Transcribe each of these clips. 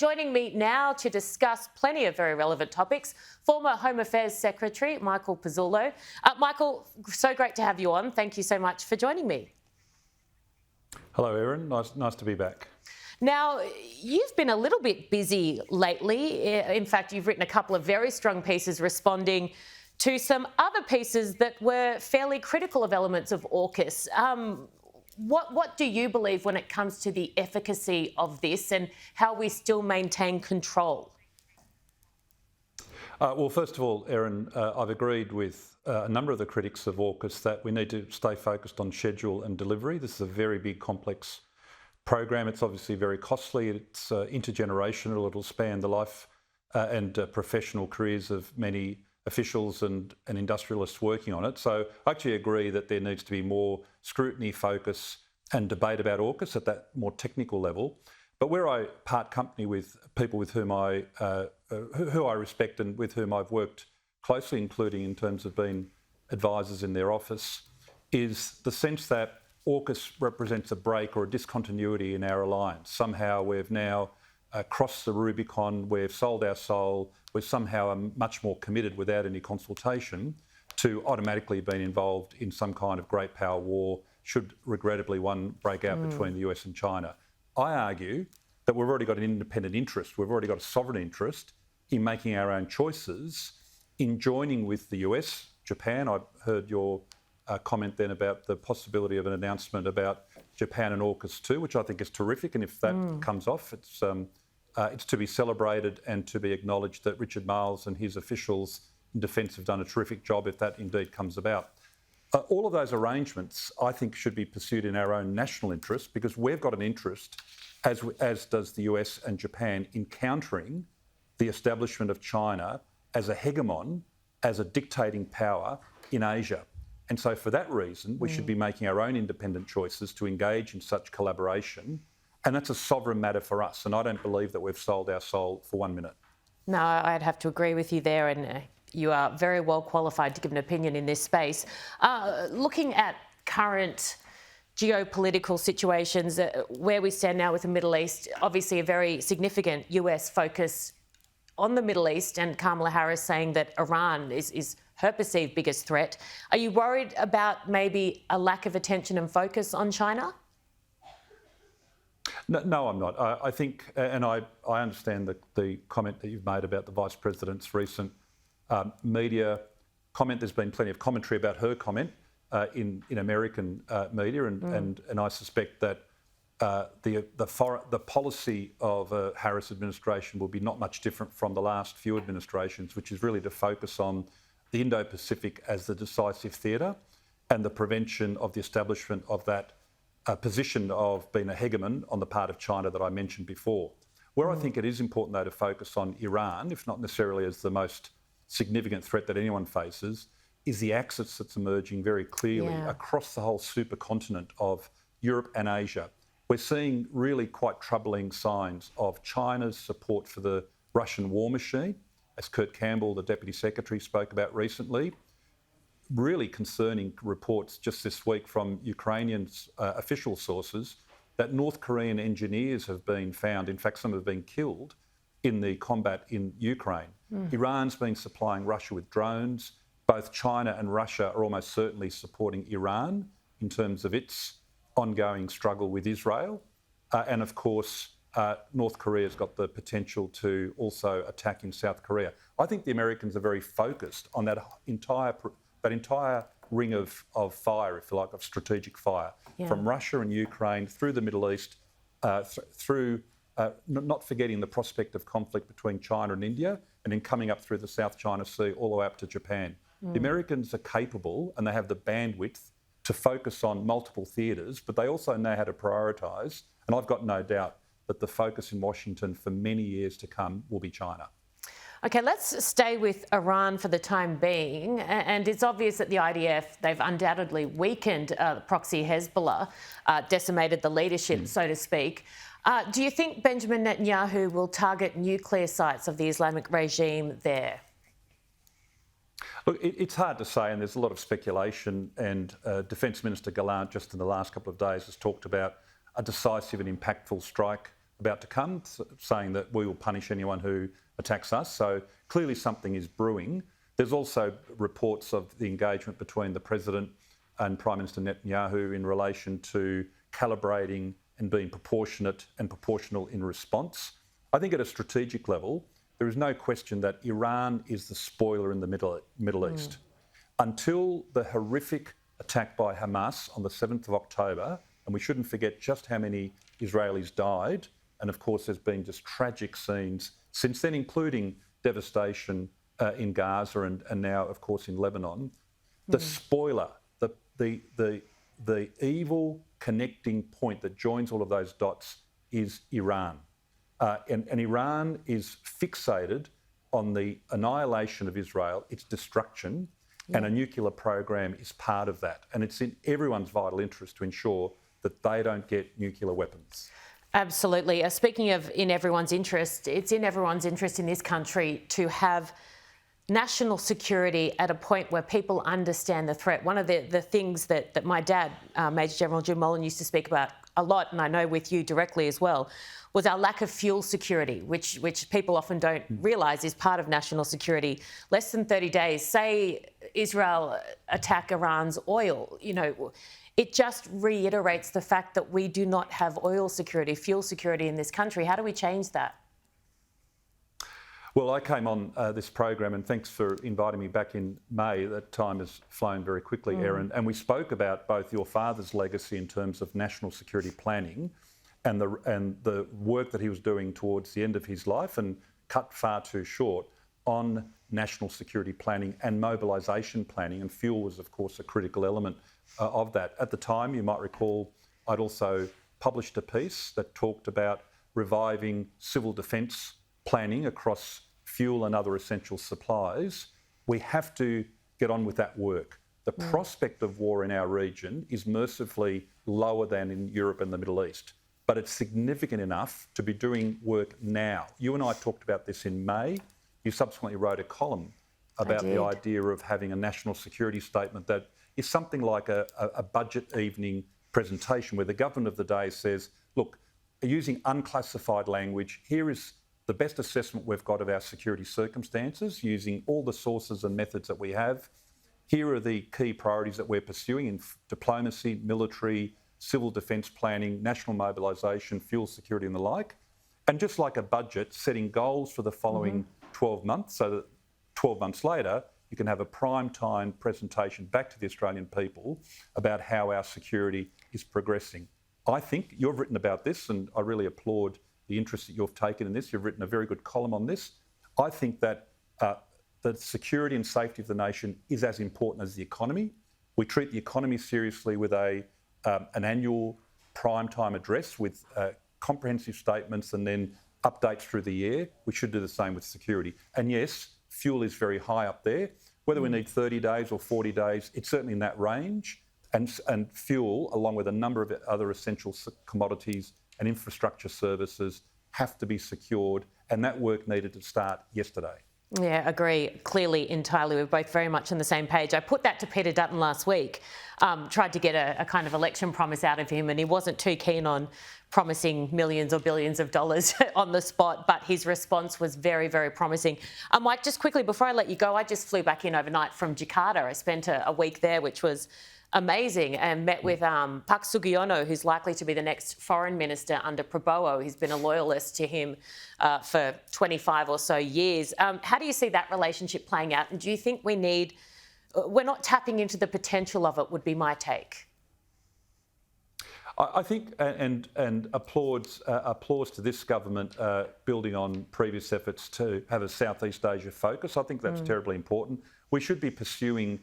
Joining me now to discuss plenty of very relevant topics, former Home Affairs Secretary Michael Pezzullo. Michael, so great to have you on. Thank you so much for joining me. Hello, Erin. Nice to be back. Now, you've been a little bit busy lately. In fact, you've written a couple of very strong pieces responding to some other pieces that were fairly critical of elements of AUKUS. What do you believe when it comes to the efficacy of this and how we still maintain control? Well, first of all, Erin, I've agreed with a number of the critics of AUKUS that we need to stay focused on schedule and delivery. This is a very big, complex program. It's obviously very costly. It's intergenerational. It'll span the life and professional careers of many officials and industrialists working on it. So I actually agree that there needs to be more scrutiny, focus and debate about AUKUS at that more technical level. But where I part company with people with whom who I respect and with whom I've worked closely, including in terms of being advisors in their office, is the sense that AUKUS represents a break or a discontinuity in our alliance. Somehow we've now crossed the Rubicon, we've sold our soul, we're somehow much more committed without any consultation to automatically being involved in some kind of great power war should regrettably one break out between the US and China. I argue that we've already got an independent interest, we've already got a sovereign interest in making our own choices, in joining with the US, Japan. I heard your comment then about the possibility of an announcement about Japan and AUKUS too, which I think is terrific. And if that comes off, it's to be celebrated and to be acknowledged that Richard Marles and his officials in defence have done a terrific job if that indeed comes about. All of those arrangements, I think, should be pursued in our own national interest because we've got an interest, as does the US and Japan, in countering the establishment of China as a hegemon, as a dictating power in Asia. And so for that reason, we should be making our own independent choices to engage in such collaboration. And that's a sovereign matter for us. And I don't believe that we've sold our soul for 1 minute. No, I'd have to agree with you there. And you are very well qualified to give an opinion in this space. Looking at current geopolitical situations, where we stand now with the Middle East, obviously a very significant US focus on the Middle East, and Kamala Harris saying that Iran is her perceived biggest threat. Are you worried about maybe a lack of attention and focus on China? No, I'm not. I think, and I understand the comment that you've made about the Vice President's recent media comment. There's been plenty of commentary about her comment in American media, and I suspect that the policy of a Harris administration will be not much different from the last few administrations, which is really to focus on the Indo-Pacific as the decisive theatre and the prevention of the establishment of that position of being a hegemon on the part of China that I mentioned before. Where I think it is important, though, to focus on Iran, if not necessarily as the most significant threat that anyone faces, is the axis that's emerging very clearly across the whole supercontinent of Europe and Asia. We're seeing really quite troubling signs of China's support for the Russian war machine, as Kurt Campbell, the Deputy Secretary, spoke about recently. Really concerning reports just this week from Ukrainian official sources that North Korean engineers have been found, in fact some have been killed, in the combat in Ukraine. Iran's been supplying Russia with drones. Both China and Russia are almost certainly supporting Iran in terms of its ongoing struggle with Israel. And of course, North Korea's got the potential to also attack in South Korea. I think the Americans are very focused on that entire ring of fire, if you like, of strategic fire, from Russia and Ukraine through the Middle East, through not forgetting the prospect of conflict between China and India, and then coming up through the South China Sea all the way up to Japan. The Americans are capable and they have the bandwidth to focus on multiple theatres, but they also know how to prioritise. And I've got no doubt that the focus in Washington for many years to come will be China. Okay, let's stay with Iran for the time being. And it's obvious that the IDF, they've undoubtedly weakened the proxy Hezbollah, decimated the leadership, so to speak. Do you think Benjamin Netanyahu will target nuclear sites of the Islamic regime there? Look, it's hard to say, and there's a lot of speculation, and Defence Minister Gallant just in the last couple of days has talked about a decisive and impactful strike about to come, saying that we will punish anyone who attacks us. So clearly something is brewing. There's also reports of the engagement between the President and Prime Minister Netanyahu in relation to calibrating and being proportionate and proportional in response. I think at a strategic level, there is no question that Iran is the spoiler in the Middle East. Until the horrific attack by Hamas on the 7th of October, and we shouldn't forget just how many Israelis died, and of course there's been just tragic scenes since then, including devastation in Gaza and now, of course, in Lebanon. The spoiler, the evil connecting point that joins all of those dots is Iran. And Iran is fixated on the annihilation of Israel, its destruction, and a nuclear program is part of that. And it's in everyone's vital interest to ensure that they don't get nuclear weapons. Absolutely. Speaking of in everyone's interest, it's in everyone's interest in this country to have national security at a point where people understand the threat. One of the things that my dad, Major General Jim Mullen, used to speak about a lot, and I know with you directly as well, was our lack of fuel security, which people often don't realise is part of national security. Less than 30 days, say Israel attack Iran's oil, it just reiterates the fact that we do not have oil security, fuel security in this country. How do we change that? Well, I came on this program, and thanks for inviting me back in May. That time has flown very quickly, Erin. And we spoke about both your father's legacy in terms of national security planning and the work that he was doing towards the end of his life and cut far too short on national security planning and mobilisation planning. And fuel was, of course, a critical element of that. At the time, you might recall, I'd also published a piece that talked about reviving civil defence planning across fuel and other essential supplies. We have to get on with that work. The prospect of war in our region is mercifully lower than in Europe and the Middle East, but it's significant enough to be doing work now. You and I talked about this in May. You subsequently wrote a column about the idea of having a national security statement that is something like a budget evening presentation where the government of the day says, look, using unclassified language, here is the best assessment we've got of our security circumstances using all the sources and methods that we have. Here are the key priorities that we're pursuing in diplomacy, military, civil defence planning, national mobilisation, fuel security and the like. And just like a budget, setting goals for the following 12 months so that 12 months later, you can have a prime time presentation back to the Australian people about how our security is progressing. I think you've written about this, and I really applaud the interest that you've taken in this. You've written a very good column on this. I think that the security and safety of the nation is as important as the economy. We treat the economy seriously with an annual prime time address with comprehensive statements and then updates through the year. We should do the same with security. And yes, fuel is very high up there. Whether we need 30 days or 40 days, it's certainly in that range. And fuel, along with a number of other essential commodities and infrastructure services, have to be secured. And that work needed to start yesterday. Yeah, agree. Clearly, entirely. We're both very much on the same page. I put that to Peter Dutton last week, tried to get a kind of election promise out of him, and he wasn't too keen on promising millions or billions of dollars on the spot, but his response was very, very promising. Mike, just quickly, before I let you go, I just flew back in overnight from Jakarta. I spent a week there, which was amazing, and met with Pak Sugiono, who's likely to be the next foreign minister under Prabowo. He's been a loyalist to him for 25 or so years. How do you see that relationship playing out? And do you think we're not tapping into the potential of it, would be my take. I think, and applause to this government building on previous efforts to have a Southeast Asia focus. I think that's terribly important. We should be pursuing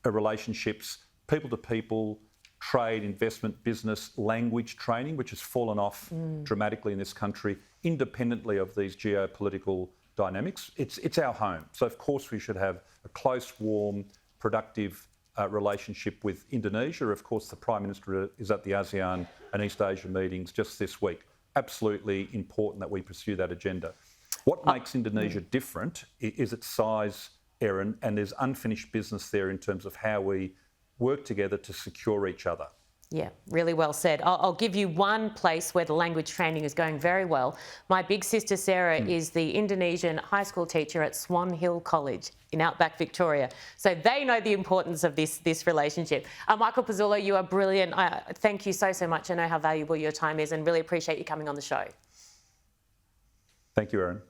relationships, people to people, trade, investment, business, language training, which has fallen off dramatically in this country, independently of these geopolitical dynamics. It's our home. So, of course, we should have a close, warm, productive relationship with Indonesia. Of course, the Prime Minister is at the ASEAN and East Asia meetings just this week. Absolutely important that we pursue that agenda. What makes Indonesia different is its size, Erin, and there's unfinished business there in terms of how we work together to secure each other. Yeah, really well said. I'll give you one place where the language training is going very well. My big sister Sarah is the Indonesian high school teacher at Swan Hill College in Outback Victoria. So they know the importance of this relationship. Michael Pezzullo, you are brilliant. Thank you so much. I know how valuable your time is and really appreciate you coming on the show. Thank you, Erin.